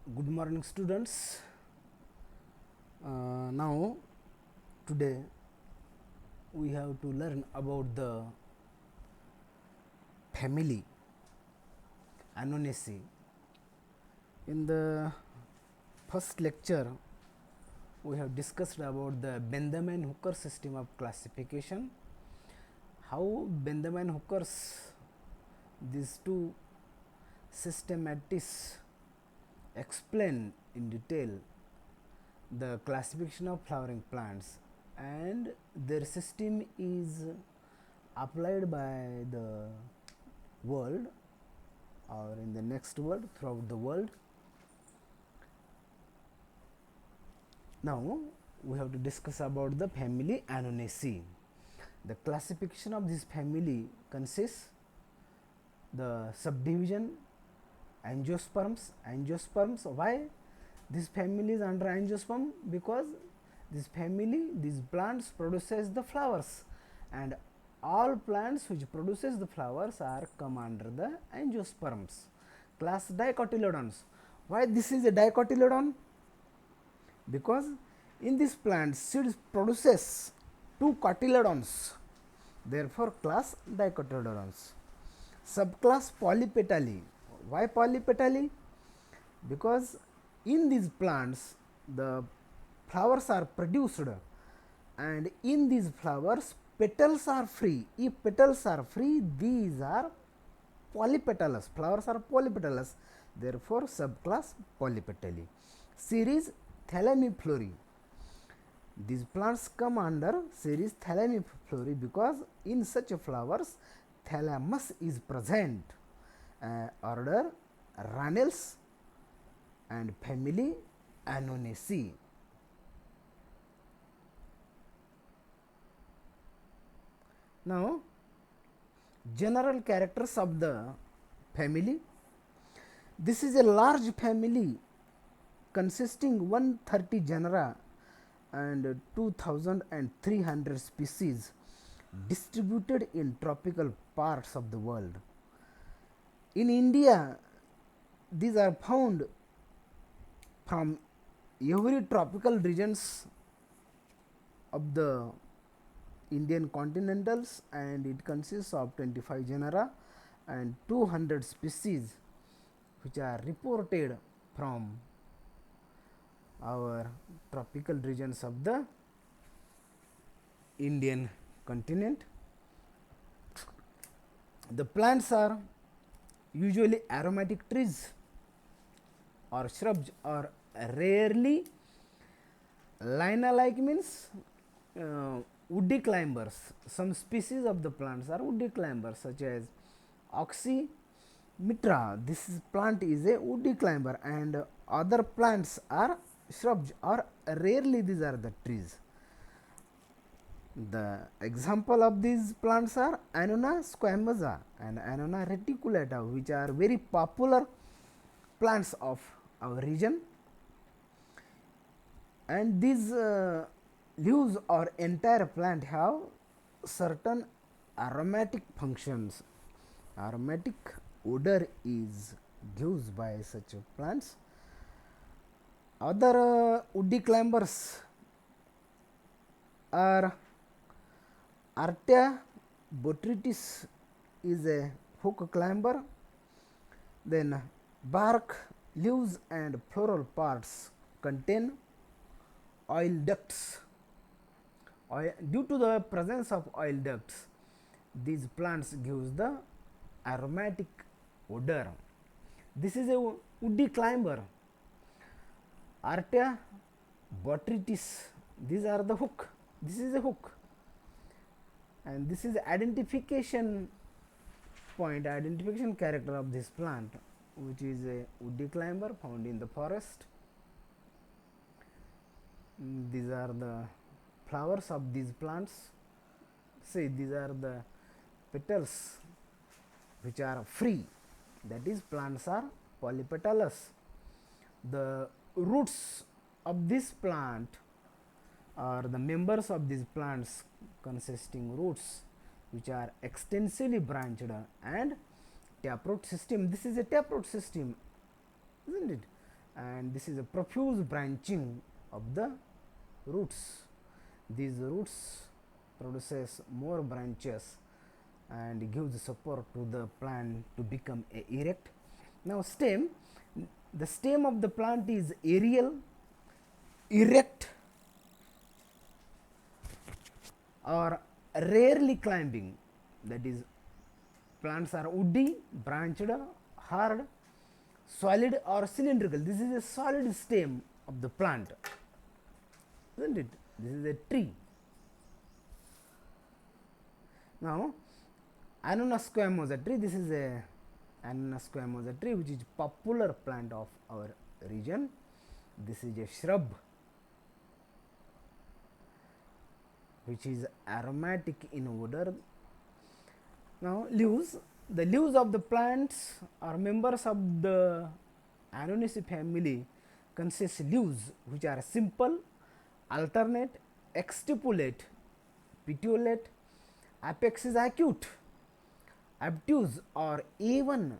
Good morning, students. Now, today we have to learn about the family Annoceae. In the first lecture, we have discussed about the Benjamin-Hooker system of classification. How Benjamin-Hooker's these two systematics explain in detail the classification of flowering plants, and their system is applied by the world or in the next world throughout the world. Now we have to discuss about the family Annoceae. The classification of this family consists the subdivision angiosperms. Angiosperms, why this family is under angiosperm? Because this family, these plants produces the flowers, and all plants which produces the flowers are come under the angiosperms. Class dicotyledons. Why this is a dicotyledon? Because in this plant seeds produces two cotyledons, therefore class dicotyledons. Subclass polypetalae. Why polypetalae? Because in these plants the flowers are produced, and in these flowers petals are free. If petals are free, these are polypetalous. Flowers are polypetalous, therefore subclass polypetalae. Series Thalamiflorae. These plants come under series Thalamiflorae because in such flowers thalamus is present. Order Ranels and family Annoceae. Now, general characters of the family. This is a large family consisting 130 genera and 2300 species distributed in tropical parts of the world. In India, these are found from every tropical regions of the Indian continentals, and it consists of 25 genera and 200 species which are reported from our tropical regions of the Indian continent. The plants are usually aromatic trees or shrubs, or rarely lina-like, means woody climbers. Some species of the plants are woody climbers, such as Oxymitra. This plant is a woody climber, and other plants are shrubs, or rarely these are the trees. The example of these plants are Annona squamosa and Annona reticulata, which are very popular plants of our region, and these leaves or entire plant have certain aromatic functions. Aromatic odor is given by such plants. Other woody climbers are Artea botrytis is a hook climber. Then bark, leaves and floral parts contain oil ducts. Due to the presence of oil ducts, these plants gives the aromatic odor. This is a woody climber. Artea botrytis, these are the hook. This is a hook, and this is identification point, identification character of this plant, which is a woody climber found in the forest. These are the flowers of these plants. See, these are the petals which are free, that is, plants are polypetalous. The roots of this plant, or the members of these plants consisting roots which are extensively branched, and taproot system. This is a taproot system, isn't it? and this is a profuse branching of the roots. These roots produces more branches and gives support to the plant to become erect. Now stem, the stem of the plant is aerial, erect, or rarely climbing. That is, plants are woody, branched, hard, solid or cylindrical. This is a solid stem of the plant, isn't it? This is a tree. Now Annoceae tree, this is a Annoceae tree which is popular plant of our region. This is a shrub which is aromatic in odor. Now leaves, the leaves of the plants are members of the Annoceae family consist leaves which are simple, alternate, exstipulate, petiolate, apex is acute, obtuse or even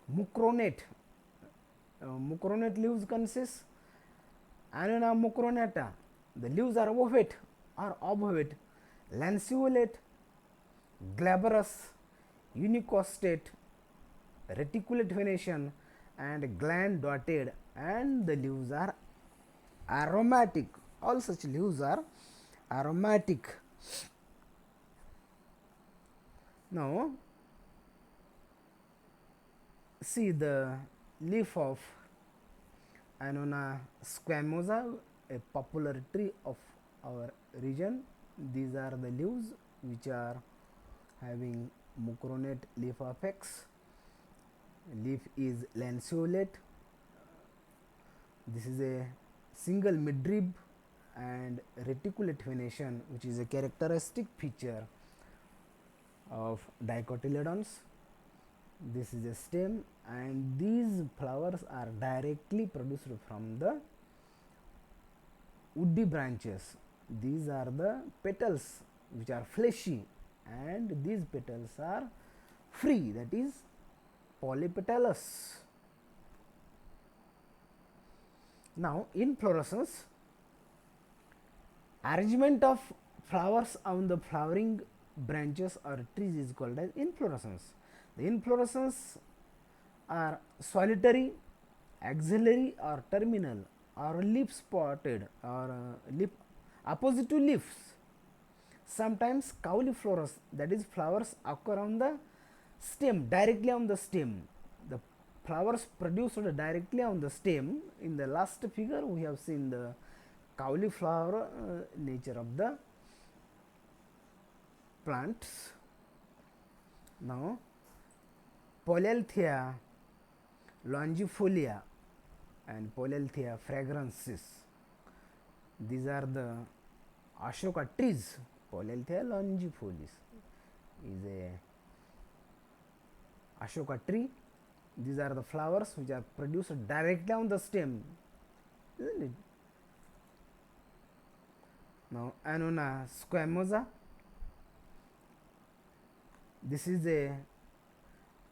mucronate. Mucronate leaves consist Annona mucronata. The leaves are ovate or obovate, lanceolate, glabrous, unicostate, reticulate venation and gland dotted, and the leaves are aromatic. All such leaves are aromatic. Now see the leaf of Annona squamosa, a popular tree of our region. These are the leaves which are having mucronate leaf apex. Leaf is lanceolate. This is a single midrib and reticulate venation, which is a characteristic feature of dicotyledons. This is a stem, and these flowers are directly produced from the woody branches. These are the petals which are fleshy, and these petals are free, that is polypetalous. Now inflorescence, arrangement of flowers on the flowering branches or trees is called as inflorescence. The inflorescence are solitary, axillary or terminal, or leaf spotted, or leaf opposite to leaves. Sometimes cauliflorous, that is flowers occur on the stem, directly on the stem. The flowers produced directly on the stem. In the last figure we have seen the cauliflower nature of the plants. Now Polyalthea longifolia and Polyalthea fragrancis, these are the Ashoka trees. Polyalthea longifolis is a Ashoka tree. These are the flowers which are produced directly on the stem, isn't it? Now Annona squamosa, this is a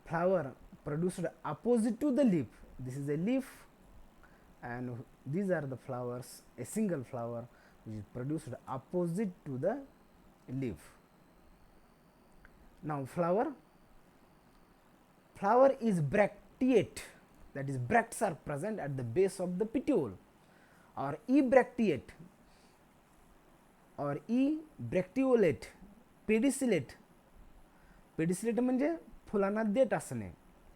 flower produced opposite to the leaf. This is a leaf, and these are the flowers, a single flower which is produced opposite to the leaf. Now flower is bracteate, that is bracts are present at the base of the petiole, or ebracteate or ebracteolate, pedicellate. Pedicellate म्हणजे फुलांना देठ असणे.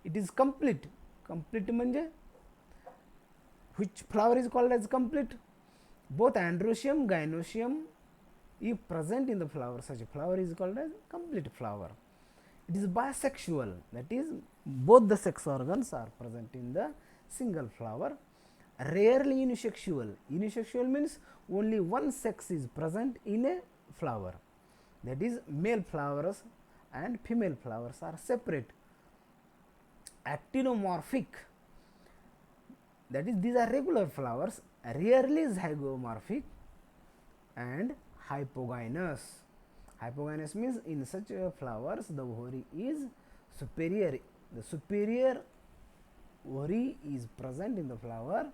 It is complete. Complete म्हणजे which flower is called as complete? Both androecium, gynoecium if present in the flower, such a flower is called as complete flower. It is bisexual, that is both the sex organs are present in the single flower. Rarely unisexual. Unisexual means only one sex is present in a flower, that is male flowers and female flowers are separate. Actinomorphic, that is these are regular flowers, rarely zygomorphic, and hypogynous. Hypogynous means in such flowers the ovary is superior. The superior ovary is present in the flower,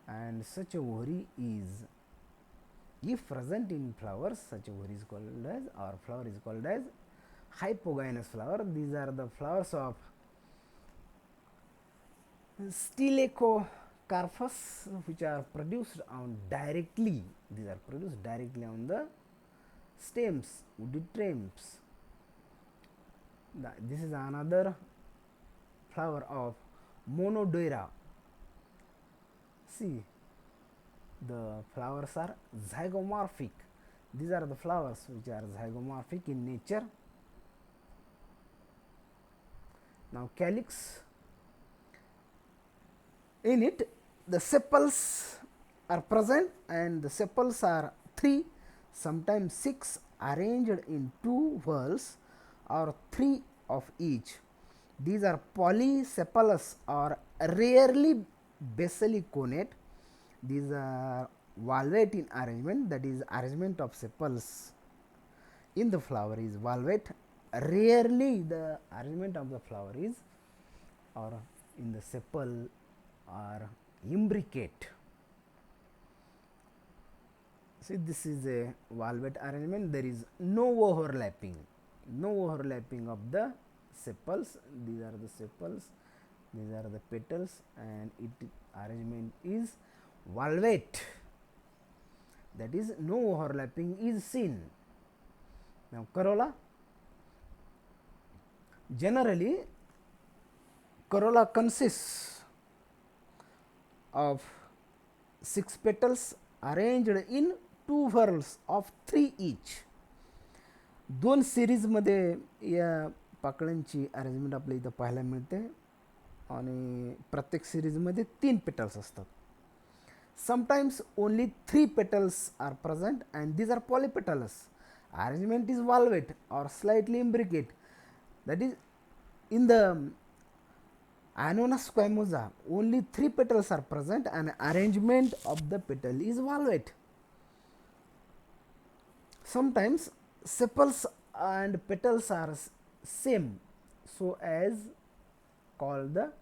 and such a ovary is, if present in flowers, such a ovary is called as, or flower is called as hypogynous flower. These are the flowers of Stylocarpus, which are produced on directly. These are produced directly on the stems, woody stems. This is another flower of Monodera. See, the flowers are zygomorphic. These are the flowers which are zygomorphic in nature. Now calyx, in it the sepals are present, and the sepals are 3, sometimes 6, arranged in 2 whorls or 3 of each. These are polysepalous or rarely basally connate. These are valvate in arrangement, that is, arrangement of sepals in the flower is valvate. Rarely the arrangement of the flower is, or in the sepal, are imbricate. See, this is a valvate arrangement. There is no overlapping of the sepals. These are the sepals, these are the petals, and it arrangement is valvate, that is, no overlapping is seen. Now corolla, generally corolla consists of 6 petals arranged in 2 whorls of 3 each. 2 series मध्ये या पाकळ्यांची arrangement आपल्या इथं पाहायला मिळते, आणि प्रत्येक series मध्ये 3 petals असतात. Sometimes only 3 petals are present, and these are polypetalous. Arrangement is valvate or slightly imbricate, that is, in the Annoceae only 3 petals are present, and arrangement of the petal is valvate. Sometimes sepals and petals are same, so as called the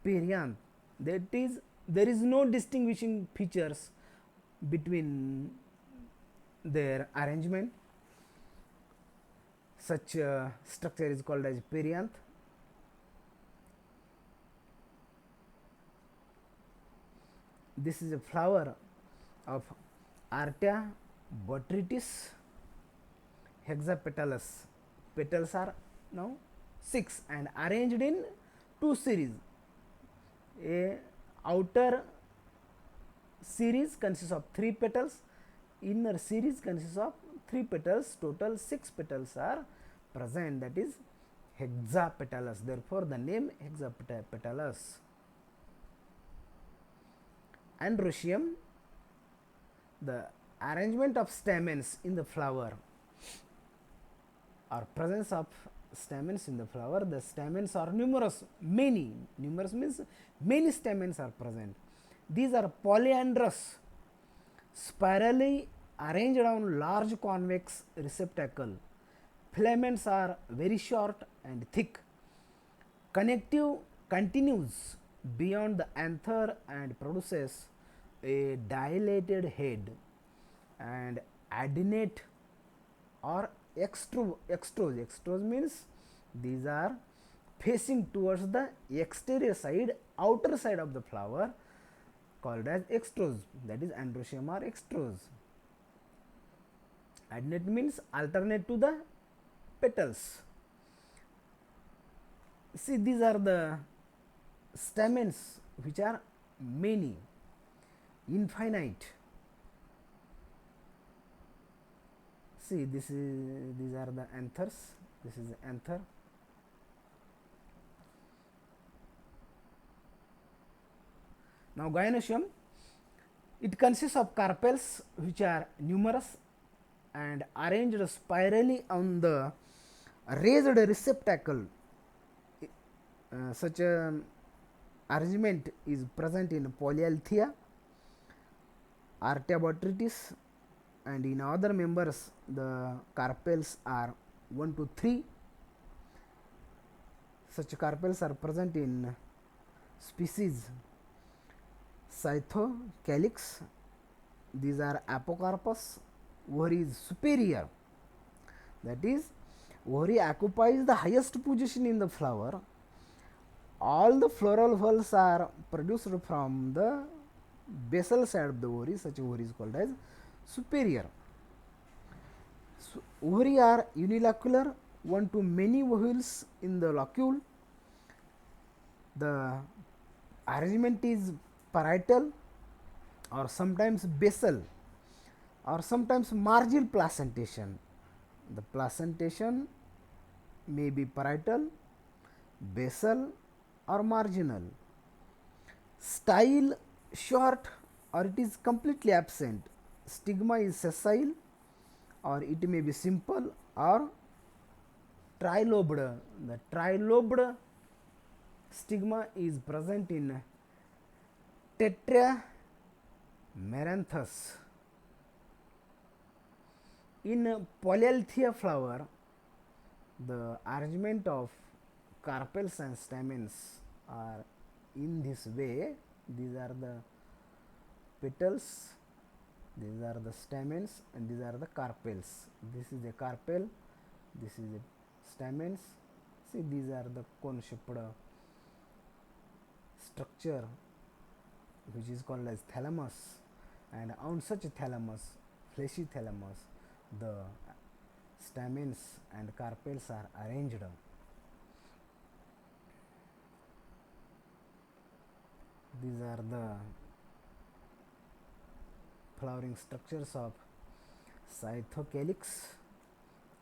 perianth, that is, there is no distinguishing features between their arrangement. Such structure is called as perianth. This is a flower of Artea botrytis hexapetalus. Petals are now 6 and arranged in 2 series. A outer series consists of 3 petals, inner series consists of 3 petals, total 6 petals are present, that is hexapetalus, therefore the name hexapetalus. Androecium, the arrangement of stamens in the flower, or presence of stamens in the flower. The stamens are numerous, many. Numerous means many stamens are present. These are polyandrous, spirally arranged on large convex receptacle. Filaments are very short and thick. Connective continues beyond the anther and produces a dilated head, and adennate or extrose means these are facing towards the exterior side, outer side of the flower, called as extrose, that is androecium or extrose. Adennate means alternate to the petals. See, these are the stamens which are many, infinite. See, these are the anthers. This is the anther. Now gynoecium, it consists of carpels which are numerous and arranged spirally on the raised receptacle. Such a arrangement is present in Polyalthea, Artea botrytis, and in other members the carpels are 1 to 3. Such carpels are present in species Calyx. These are apocarpus. Ovary is superior, that is, ovary occupies the highest position in the flower. All the floral whorls are produced from the basal side of the ovary. Such ovary is called as superior. So, ovary are unilocular, one to many ovules in the locule. The arrangement is parietal or sometimes basal or sometimes marginal placentation. The placentation may be parietal, basal or marginal. Style short or it is completely absent. Stigma is sessile or it may be simple or trilobed. The trilobed stigma is present in Tetramaranthus. In Polyalthea flower, the arrangement of carpels and stamens are in this way. These are the petals, these are the stamens, and these are the carpels. This is a carpel, this is a stamens. See, these are the cone shaped structure which is called as thalamus, and on such a thalamus, fleshy thalamus, the stamens and carpels are arranged. These are the flowering structures of Calyx.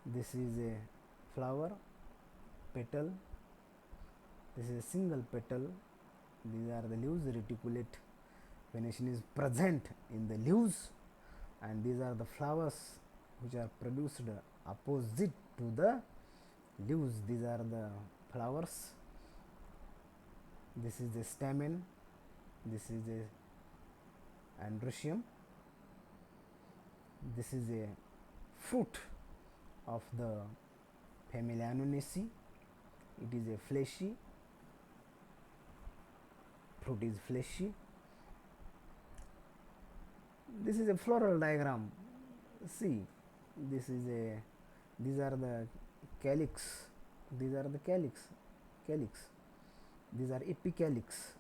This is a flower, petal. This is a single petal. These are the leaves. Reticulate venation is present in the leaves, and these are the flowers which are produced opposite to the leaves. These are the flowers. This is the stamen. This is a androecium. This is a fruit of the family Annoceae. It is a fleshy. Fruit is fleshy. This is a floral diagram. See, this is a. These are the calyx. These are the calyx. These are epicalyx.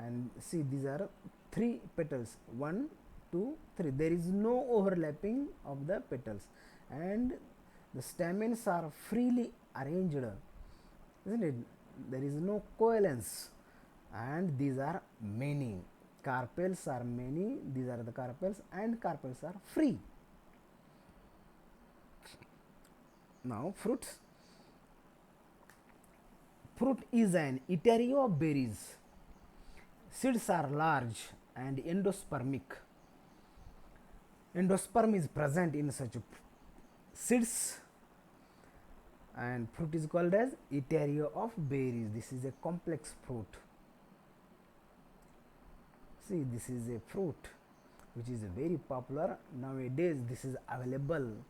And see, these are 3 petals, 1, 2, 3. There is no overlapping of the petals, and the stamens are freely arranged, isn't it? There is no coalescence, and these are many. Carpels are many. These are the carpels, and carpels are free. Now, fruits. Fruit is an etario of berries. Seeds are large and endospermic. Endosperm is present in such seeds, and fruit is called as etario of berries. This is a complex fruit. See, this is a fruit which is very popular nowadays. This is available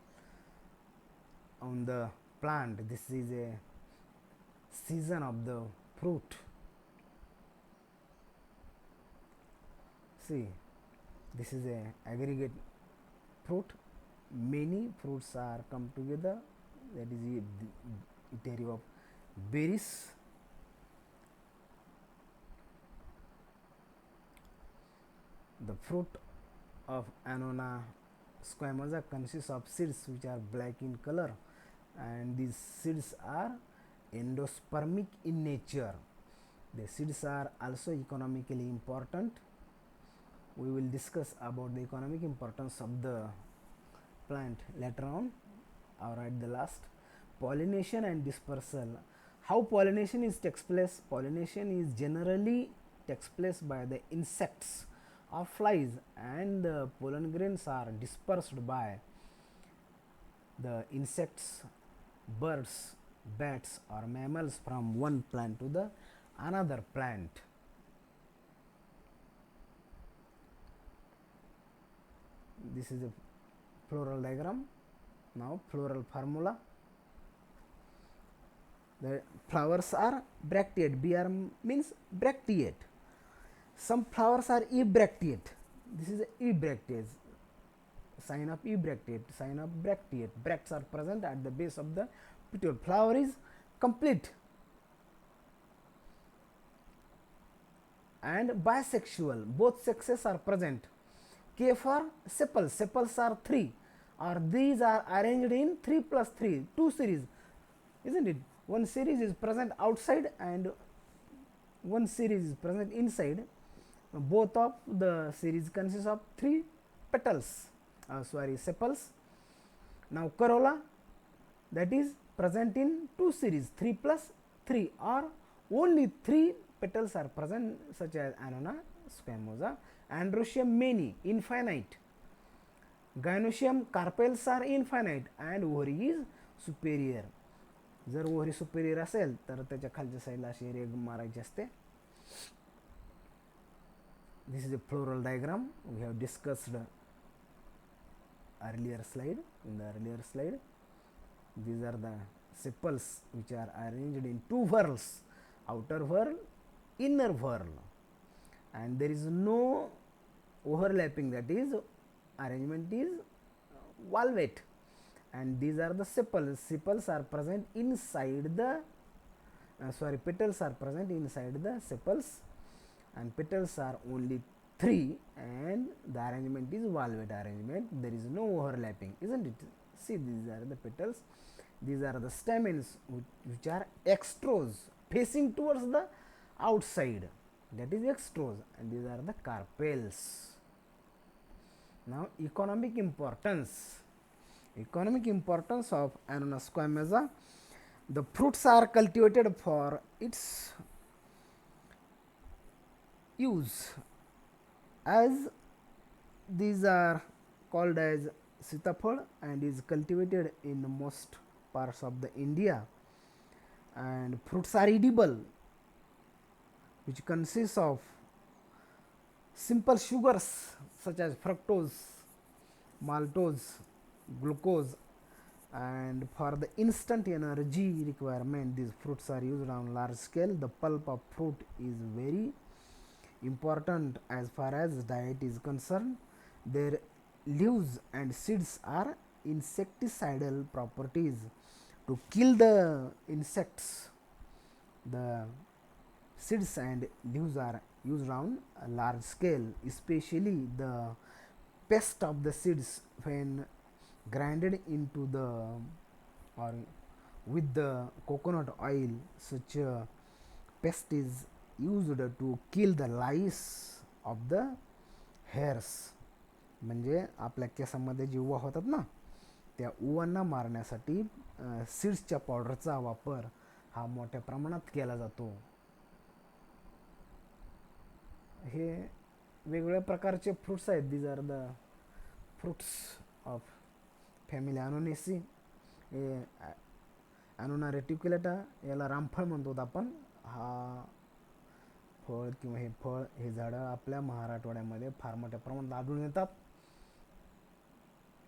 on the plant. This is a season of the fruit. See, this is a aggregate fruit. Many fruits are come together. That is the etario of berries. The fruit of Annona squamosa consists of seeds which are black in color, and these seeds are endospermic in nature. The seeds are also economically important. We will discuss about the economic importance of the plant later on or at the last. Pollination and dispersal. How pollination takes place? Pollination is generally takes place by the insects or flies, and the pollen grains are dispersed by the insects, birds, bats or mammals from one plant to the another plant. This is a floral diagram. Now, floral formula. The flowers are bracteate. Br means bracteate. Some flowers are ebracteate. This is ebracteate. Sign of ebracteate. Sign of bracteate. Bracts are present at the base of the petiole. Flower is complete and bisexual. Both sexes are present. K for sepals. Sepals are 3, or these are arranged in 3 plus 3, 2 series, isn't it? One series is present outside and one series is present inside. Both of the series consist of 3 petals, sepals. Now corolla, that is present in 2 series, 3 plus 3, or only 3 petals are present, such as Annona squamosa. Androecium many, infinite. Gynoecium carpels are infinite and ovary is superior. जर ovary superior असेल तर त्याच्या खालच्या साईडला अशी रेग मारायची असते. This is a floral diagram we have discussed earlier slide. In the earlier slide, these are the sepals which are arranged in 2 whorls, outer whorl, inner whorl, and there is no overlapping, that is arrangement is valvate. And these are the sepals. Sepals are present inside the petals are present inside the sepals, and petals are only 3, and the arrangement is valvate arrangement. There is no overlapping, isn't it? See, these are the petals. These are the stamens which are extros, facing towards the outside, that is extros, and these are the carpels. Now economic importance. Economic importance of Annona squamosa. The fruits are cultivated for its use, as these are called as sitaphal and is cultivated in most parts of the India, and fruits are edible, which consists of simple sugars such as fructose, maltose, glucose, and for the instant energy requirement these fruits are used on large scale. The pulp of fruit is very important as far as diet is concerned. Their leaves and seeds are insecticidal properties to kill the insects. The seeds and leaves are used on a large scale, especially the pest of the seeds when grinded into the or with the coconut oil. Such a pest is used to kill the lice of the hairs. म्हणजे आपल्या केसामध्ये जे उवा होतात ना, त्या उवांना मारण्यासाठी सीड्सच्या पावडरचा वापर हा मोठ्या प्रमाणात केला जातो. हे वेगवेगळ्या प्रकारचे फ्रूट्स आहेत. These are the fruits of family Annoceae. हे Annona reticulata, याला रामफळ म्हणतो आपण. हा फळ किंवा हे फळ, हे झाडं आपल्या महाराष्ट्रामध्ये फार मोठ्या प्रमाणात आढळून येतात.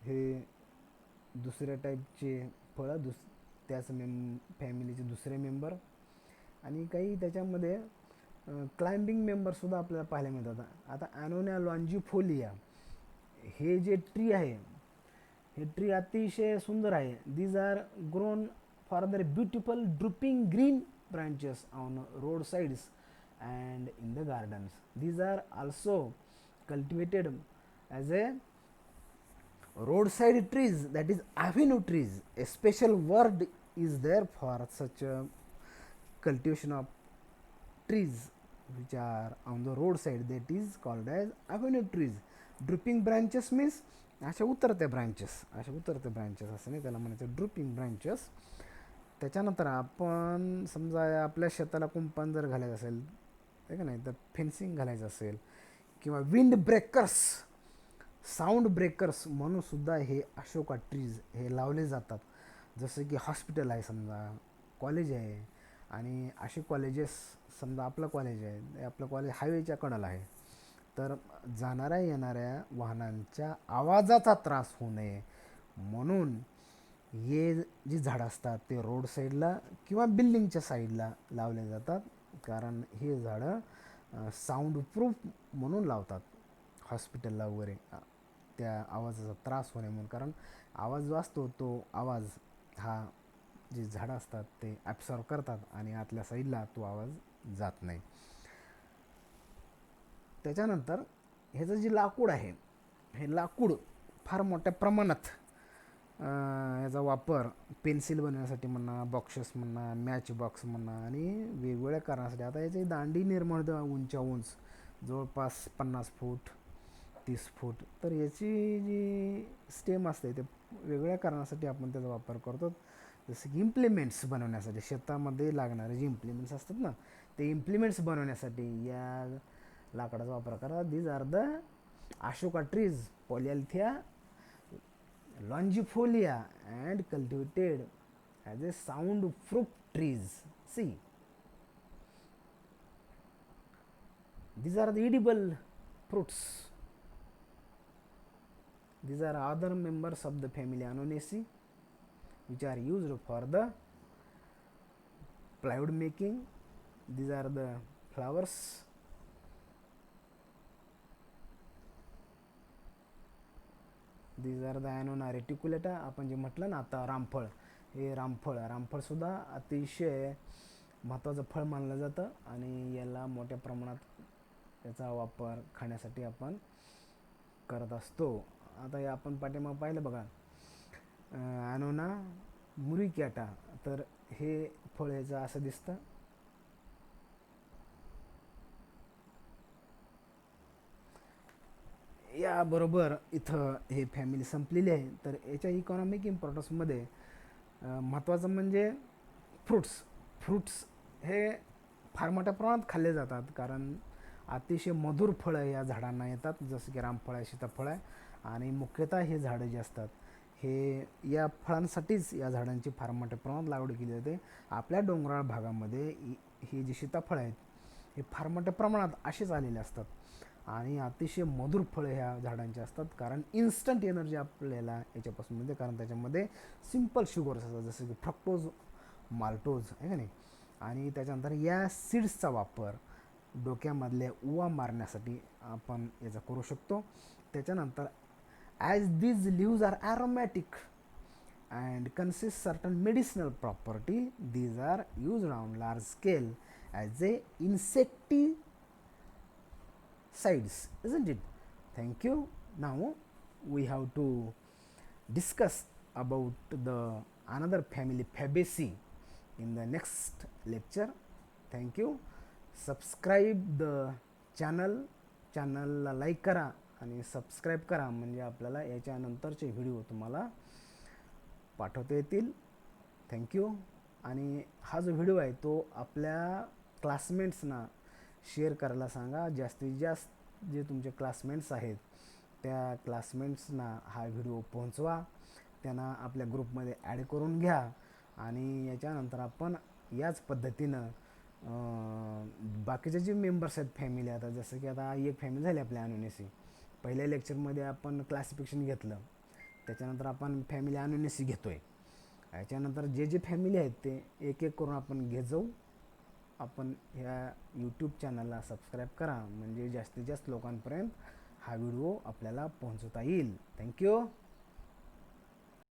हे दुसऱ्या टाईपचे फळं, त्याच फॅमिलीचे दुसरे मेंबर, आणि काही त्याच्यामध्ये क्लाइम्बिंग मेंबरसुद्धा आपल्याला पाहायला मिळतात. आता Annonia longifolia हे जे ट्री आहे, हे ट्री अतिशय सुंदर आहे. These are grown for their beautiful drooping green branches on road sides and in the gardens. These are also cultivated as a roadside trees, that is avenue trees. A special word is there for such a cultivation of trees which are on the roadside, that is called as avenue trees. Drooping branches means अशा उतरत्या branches, असं नाही, त्याला म्हणायचं ड्रुपिंग branches. त्याच्यानंतर आपण समजा आपल्या शेताला कुंपण जर घालायचं असेल, आहे का नाही, तर फेन्सिंग घालायचं असेल, किंवा विंड ब्रेकर्स, साऊंड ब्रेकर्स म्हणून सुद्धा हे अशोका ट्रीज हे लावले जातात. जसं की हॉस्पिटल आहे, समजा कॉलेज आहे, आणि असे कॉलेजेस, समजा आपलं कॉलेज आहे, आपलं कॉलेज हायवेच्या कडेला आहे, तर जाणाऱ्या येणाऱ्या वाहनांच्या आवाजाचा त्रास होऊ नये म्हणून हे जी झाडं असतात ते रोड साईडला किंवा बिल्डिंगच्या साईडला लावले जातात, कारण हे झाडं साऊंड प्रूफ म्हणून लावतात हॉस्पिटलला वगैरे, त्या आवाजाचा त्रास होणे म्हणून. कारण आवाज जो असतो तो आवाज हा जी झाडं असतात ते ॲब्सॉर्ब करतात आणि आतल्या साईडला तो आवाज जात नाही. त्याच्यानंतर ह्याचं जे लाकूड आहे, हे लाकूड फार मोठ्या प्रमाणात याचा वापर पेन्सिल बनवण्यासाठी म्हणा, बॉक्सेस म्हणा, मॅच बॉक्स म्हणा आणि वेगवेगळ्या कारणासाठी. आता याची दांडी निर्माण होते उंच्या उंच जवळपास 50 फूट 30 फूट. तर याची जी स्टेम असते ते वेगवेगळ्या कारणासाठी आपण त्याचा वापर करतो. जसं की इम्प्लिमेंट्स बनवण्यासाठी, शेतामध्ये लागणारे जे इम्प्लिमेंट्स असतात ना, ते इम्प्लिमेंट्स बनवण्यासाठी या लाकडाचा वापर करा. These are the Ashoka trees, Polyalthia longifolia and cultivated as a sound fruit trees. See, these are the edible fruits. These are other members of the family Annoceae, which are used for the plywood making. These are the flowers. These are the Annona reticulata. आपण जे म्हटलं ना आता रामफळ, हे रामफळ सुद्धा अतिशय महत्त्वाचं फळ मानलं जातं आणि याला मोठ्या प्रमाणात याचा वापर खाण्यासाठी आपण करत असतो. आता हे आपण पाठीमागं पाहिलं बघा, ॲनोना मुरिकॅटा, तर हे फळ याचं असं दिसतं. याबरोबर इथं हे फॅमिली संपलेली आहे. तर याच्या इकॉनॉमिक इम्पॉर्टन्समध्ये महत्त्वाचं म्हणजे फ्रूट्स हे फार मोठ्या प्रमाणात खाल्ले जातात, कारण अतिशय मधुर फळं या झाडांना येतात, जसं की रामफळ आहे, सीताफळ आहे. आणि मुख्यतः हे झाडं जे असतात हे या फळांसाठीच या झाडांची फार मोठ्या प्रमाणात लागवड केली जाते. आपल्या डोंगराळ भागामध्ये हे जे सीताफळ आहेत हे फार मोठ्या प्रमाणात असेच आलेले असतात आणि अतिशय मधुर फळं ह्या झाडांचे असतात, कारण इन्स्टंट एनर्जी आपल्याला याच्यापासून मिळते, कारण त्याच्यामध्ये सिंपल शुगर्स असतात, जसं की फ्रक्टोज, माल्टोज आहे का नाही. आणि त्याच्यानंतर या सीड्सचा वापर डोक्यामधल्या उवा मारण्यासाठी आपण याचा करू शकतो. त्याच्यानंतर as these leaves are aromatic and consist certain medicinal property, these are used on large scale as a insecticides, isn't it? Thank you. Now we have to discuss about the another family, Fabaceae, in the next lecture. Thank you. Subscribe the चॅनलला like करा आणि subscribe करा, म्हणजे आपल्याला याच्यानंतरचे video तुम्हाला पाठवता येतील. Thank you. आणि हा जो व्हिडिओ आहे तो आपल्या क्लासमेट्सना शेअर करायला सांगा. जास्तीत जास्त जे तुमचे क्लासमेट्स आहेत त्या क्लासमेट्सना हा व्हिडिओ पोहोचवा, त्यांना आपल्या ग्रुपमध्ये ॲड करून घ्या. आणि याच्यानंतर आपण याच पद्धतीनं बाकीचे जे मेंबर्स आहेत फॅमिली, आता जसं की आता एक फॅमिली झाली आपल्या Annoceae, पहिल्या लेक्चरमध्ये आपण क्लासिफिकेशन घेतलं, त्याच्यानंतर आपण फॅमिली Annoceae घेतोय. याच्यानंतर जे जे फॅमिली आहेत ते एक एक करून आपण घेत जाऊ. आपण ह्या यूट्यूब चॅनलला सबस्क्राईब करा, म्हणजे जास्तीत जास्त लोकांपर्यंत हा व्हिडिओ आपल्याला पोहोचवता येईल. थँक्यू.